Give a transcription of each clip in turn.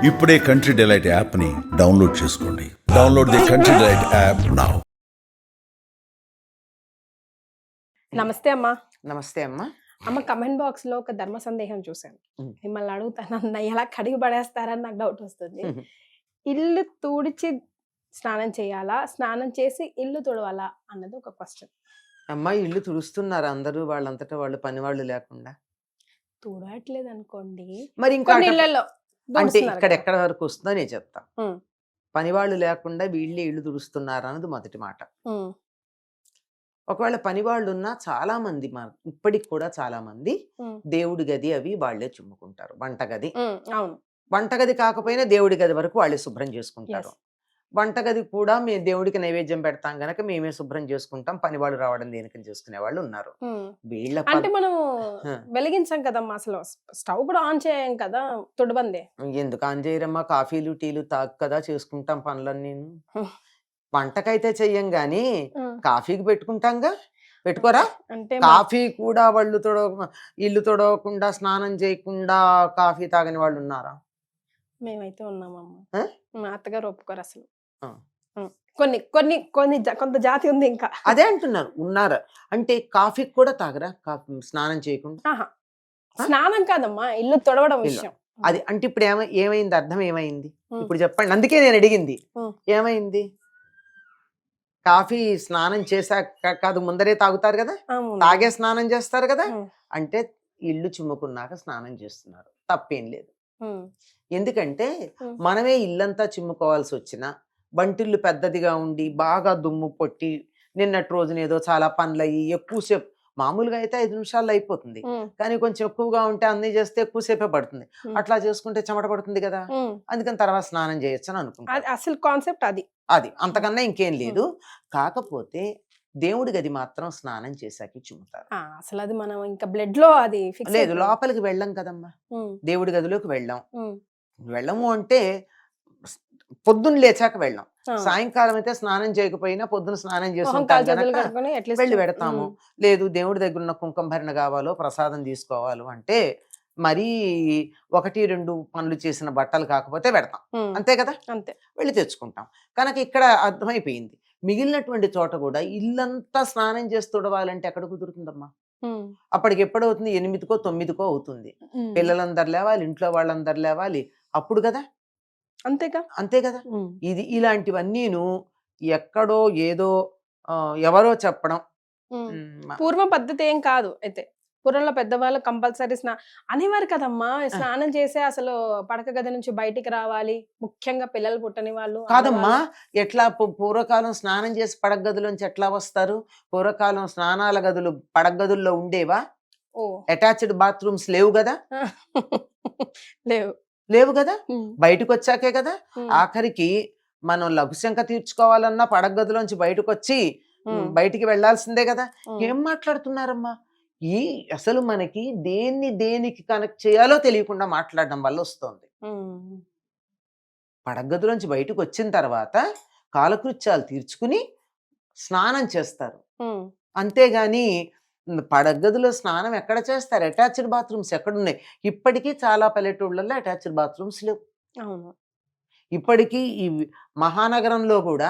ఇప్పుడే country delight యాప్ని download చేసుకోండి. Download the country delight app now. నమస్తే అమ్మా. నమస్తే అమ్మా. అమ్మ, కమెంట్ బాక్స్ లో ఒక ధర్మ సందేహం చూశాను. మిమ్మల్ని అడుగుతానన్న ఎలా కడిగి పడేస్తారని నాకు డౌట్ వస్తుంది. ఇల్లు తుడిచి స్నానం చేయాలా, స్నానం చేసి ఇల్లు తుడవాలా అన్నది ఒక క్వశ్చన్. అమ్మా, ఇల్లు తుడుస్తున్నారు అందరూ వాళ్ళంతటా వాళ్ళు పని వాళ్ళు లేకుండా. తుడవట్లేదు అనుకోండి, మరి ఇంకా కొన్ని ఇళ్లలో అంటే ఇక్కడ ఎక్కడ వరకు వస్తుందో నేను చెప్తా. పని వాళ్ళు లేకుండా వీళ్ళే ఇల్లు తుడుస్తున్నారు అన్నది మొదటి మాట. ఒకవేళ పని వాళ్ళు ఉన్నా చాలా మంది ఇప్పటికి కూడా చాలా మంది దేవుడి గది అవి వాళ్ళే చుమ్ముకుంటారు. వంటగది కాకపోయినా దేవుడి గది వరకు వాళ్ళే శుభ్రం చేసుకుంటారు. వంటగది కూడా మేము దేవుడికి నైవేద్యం పెడతాం గనక మేమే శుభ్రం చేసుకుంటాం, పని వాళ్ళు రావడం దేనికని చేసుకునే వాళ్ళు ఉన్నారు. వీళ్ళ అంటే మనం వెలిగించాం కదమ్మా, అసలు స్టవ్ కూడా ఆన్ చేయం కదా, తుడబందే. ఎందుకు ఆన్ చేయరమ్మా? కాఫీలు టీలు తాగు కదా చేసుకుంటాం పనులన్నీ. వంటకైతే చెయ్యం గాని కాఫీకి పెట్టుకుంటాంగా, పెట్టుకోరా? అంటే కాఫీ కూడా వాళ్ళు ఇల్లు తొడవకుండా స్నానం చేయకుండా కాఫీ తాగని వాళ్ళు ఉన్నారా? మేమైతే ఉన్నామమ్మా. మా అత్తగారు ఒప్పుకోరు అసలు. కొన్ని కొన్ని కొన్ని కొంత జాతి ఉంది ఇంకా. అదే అంటున్నారు, ఉన్నారా అంటే కాఫీకి కూడా తాగరా స్నానం చేయకుండా? స్నానం కాదమ్మా, ఇల్లు తొడవడం విషయం. అది అంటే ఇప్పుడు ఏమైంది, అర్థం ఏమైంది ఇప్పుడు చెప్పండి. అందుకే నేను అడిగింది ఏమైంది. కాఫీ స్నానం చేశాక కాదు, ముందరే తాగుతారు కదా, తాగే స్నానం చేస్తారు కదా. అంటే ఇల్లు చిమ్ముకున్నాక స్నానం చేస్తున్నారు, తప్పేం లేదు. ఎందుకంటే మనమే ఇల్లంతా చిమ్ముకోవాల్సి వచ్చిన, వంటిల్లు పెద్దదిగా ఉండి బాగా దుమ్ము పొట్టి నిన్నటి రోజున ఏదో చాలా పనులు అయ్యి ఎక్కువసేపు, మామూలుగా అయితే 5 నిమిషాల్లో అయిపోతుంది, కానీ కొంచెం ఎక్కువగా ఉంటే అన్ని చేస్తే ఎక్కువసేపే పడుతుంది. అట్లా చేసుకుంటే చెమట పడుతుంది కదా, అందుకని తర్వాత స్నానం చేయొచ్చు అని అనుకుంటా. అసలు కాన్సెప్ట్ అది అంతకన్నా ఇంకేం లేదు. కాకపోతే దేవుడి గది మాత్రం స్నానం చేశాక చుమ్ముతారు. అసలు అది మనం ఇంకా బ్లడ్ లో అది లేదు, లోపలికి వెళ్ళాం కదమ్మా, దేవుడి గదిలోకి వెళ్ళము అంటే పొద్దున్న లేచాక వెళ్ళాం. సాయంకాలం అయితే స్నానం చేయకపోయినా పొద్దున స్నానం చేసుకుంటాం వెళ్ళి పెడతాము. లేదు దేవుడి దగ్గర ఉన్న కుంకుమ భరణ కావాలో ప్రసాదం తీసుకోవాలో అంటే మరీ 1-2 పనులు చేసిన బట్టలు కాకపోతే పెడతాం, అంతే కదా, అంతే వెళ్ళి తెచ్చుకుంటాం. కనుక ఇక్కడ అర్థమైపోయింది, మిగిలినటువంటి చోట కూడా ఇల్లంతా స్నానం చేసి తుడవాలంటే ఎక్కడ కుదురుతుందమ్మా? అప్పటికి ఎప్పుడవుతుంది? 8కో 9కో అవుతుంది. పిల్లలందరు లేవాలి, ఇంట్లో వాళ్ళందరు లేవాలి, అప్పుడు కదా, అంతే కదా. ఇది ఇలాంటివన్నీను ఎక్కడో ఏదో ఎవరో చెప్పడం పూర్వ పద్ధతి ఏం కాదు. అయితే పూర్వంలో పెద్దవాళ్ళు కంపల్సరీ అనేవారు కదమ్మా, స్నానం చేసే అసలు పడక గది నుంచి బయటికి రావాలి, ముఖ్యంగా పిల్లలు పుట్టని వాళ్ళు. కాదమ్మా, ఎట్లా పూర్వకాలం స్నానం చేసి పడక గదిలోంచి ఎట్లా వస్తారు? పూర్వకాలం స్నానాల గదులు పడక గదుల్లో ఉండేవా? అటాచ్డ్ బాత్రూమ్స్ లేవు కదా, లేవు కదా, బయటకు వచ్చాకే కదా. ఆఖరికి మనం లఘుశంక తీర్చుకోవాలన్నా పడక గదిలోంచి బయటకు వచ్చి బయటికి వెళ్లాల్సిందే కదా. ఏం మాట్లాడుతున్నారమ్మా? అసలు మనకి దేనికి కనెక్ట్ చేయాలో తెలియకుండా మాట్లాడడం వల్ల వస్తుంది. పడగదిలోంచి బయటకు వచ్చిన తర్వాత కాలకృత్యాలు తీర్చుకుని స్నానం చేస్తారు, అంతేగాని పడగదిలో స్నానం ఎక్కడ చేస్తారు? అటాచ్డ్ బాత్రూమ్స్ ఎక్కడున్నాయి? ఇప్పటికీ చాలా పల్లెటూళ్ళల్లో అటాచ్డ్ బాత్రూమ్స్ లేవు. ఇప్పటికీ ఈ మహానగరంలో కూడా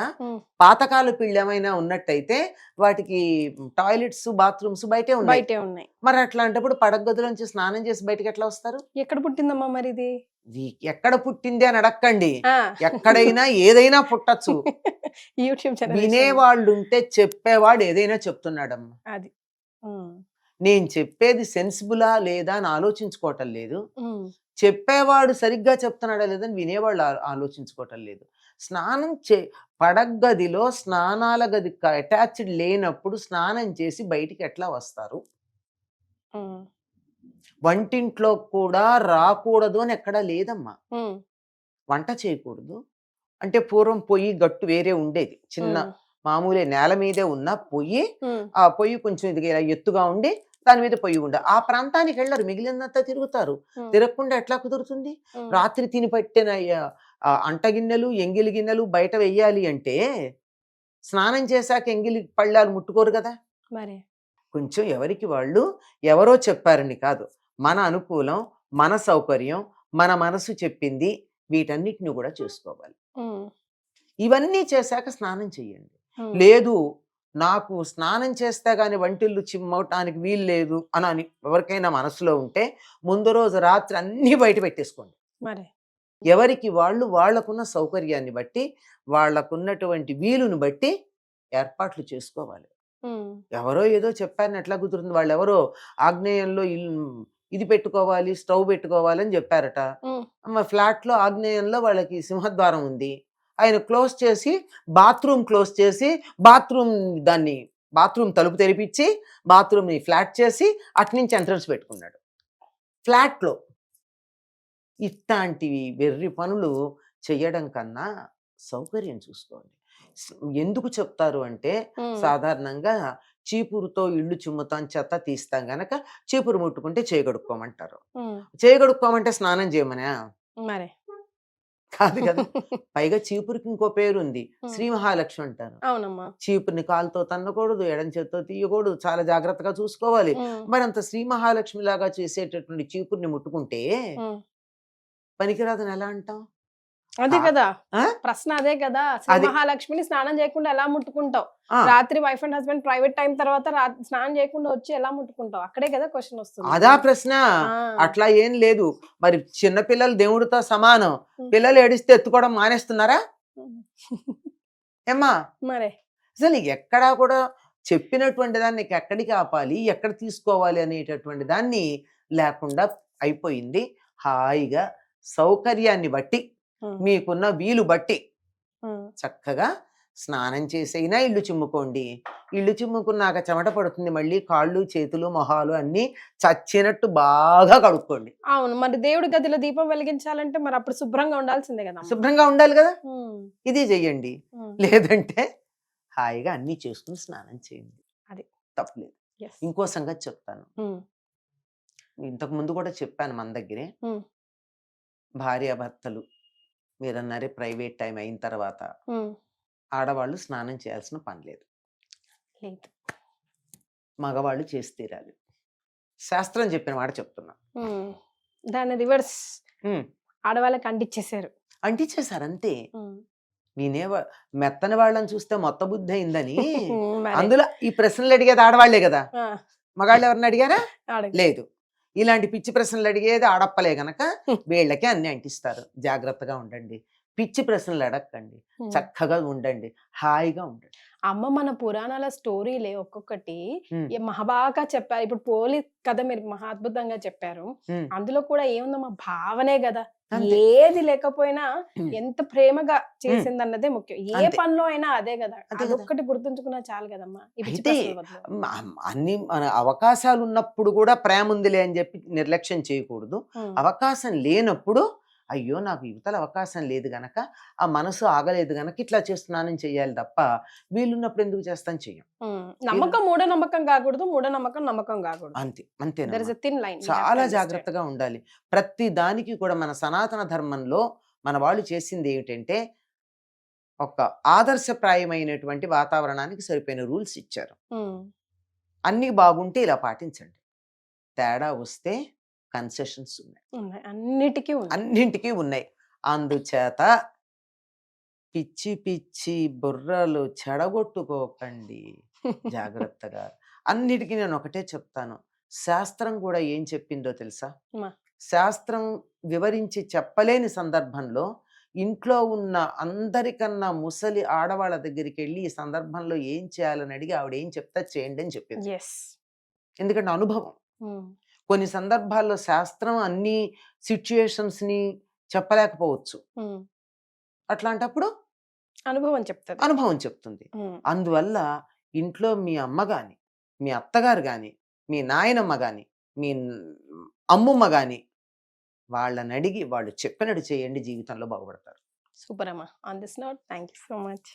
పాతకాల పిల్లి ఏమైనా ఉన్నట్టయితే వాటికి టాయిలెట్స్ బాత్రూమ్స్ బయటే ఉన్నాయి. మరి అట్లాంటప్పుడు పడక గదిలోంచి స్నానం చేసి బయటకి ఎట్లా వస్తారు? ఎక్కడ పుట్టిందమ్మా మరి ఇది? ఎక్కడ పుట్టింది అని అడక్కండి, ఎక్కడైనా ఏదైనా పుట్టచ్చు. వినేవాళ్ళు ఉంటే చెప్పేవాడు ఏదైనా చెప్తున్నాడమ్మా. అది నేను చెప్పేది సెన్సిబులా లేదా అని ఆలోచించుకోవటం లేదు, చెప్పేవాడు సరిగ్గా చెప్తున్నాడా లేదని వినేవాళ్ళు ఆలోచించుకోవటం లేదు. స్నానం పడగదిలో స్నానాల గది అటాచ్డ్ లేనప్పుడు స్నానం చేసి బయటికి ఎట్లా వస్తారు? వంటింట్లో కూడా రాకూడదు అని ఎక్కడా లేదమ్మా. వంట చేయకూడదు అంటే పూర్వం పొయ్యి గట్టు వేరే ఉండేది, చిన్న మామూలే నేల మీదే ఉన్న పొయ్యి, ఆ పొయ్యి కొంచెం ఇది ఎత్తుగా ఉండి దాని మీద పొయ్యి ఉండ, ఆ ప్రాంతానికి వెళ్ళరు, మిగిలినంతా తిరుగుతారు. తిరగకుండా ఎట్లా కుదురుతుంది? రాత్రి తిని పట్టిన అంటగిన్నెలు ఎంగిలి గిన్నెలు బయట వెయ్యాలి అంటే స్నానం చేశాక ఎంగిలి పళ్ళాలు ముట్టుకోరు కదా. మరి కొంచెం ఎవరికి వాళ్ళు ఎవరో చెప్పారని కాదు, మన అనుకూలం, మన సౌకర్యం, మన మనసు చెప్పింది వీటన్నిటిని కూడా చేసుకోవాలి. ఉమ్, ఇవన్నీ చేశాక స్నానం చెయ్యండి. ఉమ్, లేదు నాకు స్నానం చేస్తే గాని వంటిల్లు చిమ్మవటానికి వీలు లేదు అని ఎవరికైనా మనసులో ఉంటే ముందు రోజు రాత్రి అన్నీ బయట పెట్టేసుకోండి. మరి ఎవరికి వాళ్ళు వాళ్ళకున్న సౌకర్యాన్ని బట్టి వాళ్ళకున్నటువంటి వీలుని బట్టి ఏర్పాట్లు చేసుకోవాలి. ఉమ్, ఎవరో ఏదో చెప్పారని ఎట్లా కుదురుతుంది? వాళ్ళు ఎవరో ఆగ్నేయంలో ఇది పెట్టుకోవాలి, స్టవ్ పెట్టుకోవాలి అని చెప్పారట. ఉమ్, ఫ్లాట్లో ఆగ్నేయంలో వాళ్ళకి సింహద్వారం ఉంది. ఆయన క్లోజ్ చేసి బాత్రూమ్ క్లోజ్ చేసి బాత్రూమ్ తలుపు తెరిపించి బాత్రూమ్ని ఫ్లాట్ చేసి అట్నుంచి ఎంట్రన్స్ పెట్టుకున్నాడు ఫ్లాట్లో. ఇట్లాంటివి వెర్రి పనులు చేయడం కన్నా సౌకర్యం చూసుకోండి. ఎందుకు చెప్తారు అంటే ఉమ్, సాధారణంగా చీపురుతో ఇళ్ళు చిమ్ముతాం, చెత్త తీస్తాం గనక చీపురు ముట్టుకుంటే చేయగడుక్కోమంటారు. ఉమ్, చేయగడుక్కోమంటే స్నానం చేయమనా? మరి కాదు కదా. పైగా చీపురికి ఇంకో పేరుంది, ఉమ్, శ్రీ మహాలక్ష్మి అంటారు. అవునమ్మా. చీపురిని కాలుతో తన్నకూడదు, ఎడం చేత్తో తీయకూడదు, చాలా జాగ్రత్తగా చూసుకోవాలి. ఉమ్, మరి అంత శ్రీ మహాలక్ష్మి లాగా చేసేటటువంటి చీపురిని ముట్టుకుంటే ఉమ్. పనికిరాదని ఎలా అంటాం? అదే కదా ఆ? ప్రశ్న, అదే కదా. శ్రీ అది. మహాలక్ష్మిని స్నానం చేయకుండా ఎలా ముట్టుకుంటావు? ఆ, రాత్రి wife and husband private time తర్వాత స్నానం చేయకుండా వచ్చి ఎలా ముట్టుకుంటావు? అక్కడే కదా క్వశ్చన్ వస్తుంది. అదా ప్రశ్న. ఆ. అట్లా ఏం లేదు. మరి చిన్నపిల్లలు దేవుడితో సమానం. ఉమ్. పిల్లలు ఏడిస్తే ఎత్తుకోవడం మానేస్తున్నారా ఏమ్మా? మరే అసలు ఎక్కడా కూడా చెప్పినటువంటి దాన్ని ఎక్కడికి ఆపాలి, ఎక్కడ తీసుకోవాలి అనేటటువంటి దాన్ని లేకుండా అయిపోయింది. హాయిగా సౌకర్యాన్ని బట్టి ఉమ్, మీకున్న వీలు బట్టి ఉమ్, చక్కగా స్నానం చేసైనా ఇల్లు చిమ్ముకోండి. ఇల్లు చిమ్ముకున్నాక చెమట పడుతుంది, మళ్ళీ కాళ్ళు చేతులు మొహాలు అన్నీ చచ్చినట్టు బాగా కడుక్కోండి. అవును. మరి దేవుడి గదిలో దీపం వెలిగించాలంటే మరి అప్పుడు శుభ్రంగా ఉండాల్సిందే కదా. శుభ్రంగా ఉండాలి కదా. ఇది చెయ్యండి. లేదంటే హాయిగా అన్నీ చేసుకుని స్నానం చేయండి. అది. తప్పలేదు. ఇంకో సంగతి చెప్తాను. ఇంతకు ముందు కూడా చెప్పాను మన దగ్గరే. భార్యాభర్తలు మీరన్నారే ప్రైవేట్ టైం అయిన తర్వాత ఆడవాళ్ళు స్నానం చేయాల్సిన పని లేదు, లేదు. మగవాళ్ళు చేసి తీరాలి. శాస్త్రం చెప్పిన మాట చెప్తున్నా. దాన్ని రివర్స్ ఆడవాళ్ళకి అంటించేశారు. అంటించేశారు అంతే. నేనే మెత్తని వాళ్ళని చూస్తే మొత్త బుద్ధి అయిందని అందులో ఈ ప్రశ్నలు అడిగేది ఆడవాళ్లే కదా. మగాళ్ళు ఎవరిని అడిగారా? లేదు. ఇలాంటి పిచ్చి ప్రశ్నలు అడిగేది ఆడప్పలే గనక వీళ్ళకే అన్ని అంటిస్తారు. జాగ్రత్తగా ఉండండి, పిచ్చి ప్రశ్నలు అడగండి, చక్కగా ఉండండి, హాయిగా ఉండండి. అమ్మ మన పురాణాల స్టోరీలే ఒక్కొక్కటి మహాబాగా చెప్పారు. ఇప్పుడు పోలి కథ మీరు మహా అద్భుతంగా చెప్పారు. అందులో కూడా ఏముందమ్మా, భావనే కదా. ఏది లేకపోయినా ఎంత ప్రేమగా చేసిందన్నదే ముఖ్యం. ఏ పనిలో అయినా అదే కదా. అదొక్కటి గుర్తుంచుకున్నా చాలు కదమ్మా. అన్ని మన అవకాశాలు ఉన్నప్పుడు కూడా ప్రేమ ఉందిలే అని చెప్పి నిర్లక్ష్యం చేయకూడదు. అవకాశం లేనప్పుడు అయ్యో నాకు యువతల అవకాశం లేదు గనక, ఆ మనసు ఆగలేదు గనక ఇట్లా చేస్తున్నానని చెయ్యాలి తప్ప వీలున్నప్పుడు ఎందుకు చేస్తాను చెయ్యం. నమ్మకం మూఢనమ్మకం కాకూడదు, మూఢనమ్మకం నమ్మకం కాకూడదు. అంతే. చాలా జాగ్రత్తగా ఉండాలి. ప్రతి దానికి కూడా మన సనాతన ధర్మంలో మన వాళ్ళు చేసింది ఏమిటంటే ఒక ఆదర్శప్రాయమైనటువంటి వాతావరణానికి సరిపోయిన రూల్స్ ఇచ్చారు. అన్ని బాగుంటే ఇలా పాటించండి, తేడా వస్తే కన్సెషన్స్ ఉన్నాయి, అన్నింటికీ ఉన్నాయి. అందుచేత పిచ్చి పిచ్చి బుర్రలు చెడగొట్టుకోకండి, జాగ్రత్తగా. అన్నిటికీ నేను ఒకటే చెప్తాను, శాస్త్రం కూడా ఏం చెప్పిందో తెలుసా? శాస్త్రం వివరించి చెప్పలేని సందర్భంలో ఇంట్లో ఉన్న అందరికన్నా ముసలి ఆడవాళ్ళ దగ్గరికి వెళ్ళి ఈ సందర్భంలో ఏం చేయాలని అడిగి ఆవిడ ఏం చెప్తా చేయండి అని చెప్పింది. ఎందుకంటే అనుభవం. కొన్ని సందర్భాల్లో శాస్త్రం అన్ని సిచ్యుయేషన్స్ ని చెప్పలేకపోవచ్చు. అట్లాంటప్పుడు అనుభవం చెప్తుంది. అందువల్ల ఇంట్లో మీ అమ్మ గాని, మీ అత్తగారు గాని, మీ నాయనమ్మ గాని, మీ అమ్మమ్మ గాని వాళ్ళని అడిగి వాళ్ళు చెప్పినట్టు చేయండి, జీవితంలో బాగుపడతారు. సూపర్ అమ్మా. On this note thank you so much.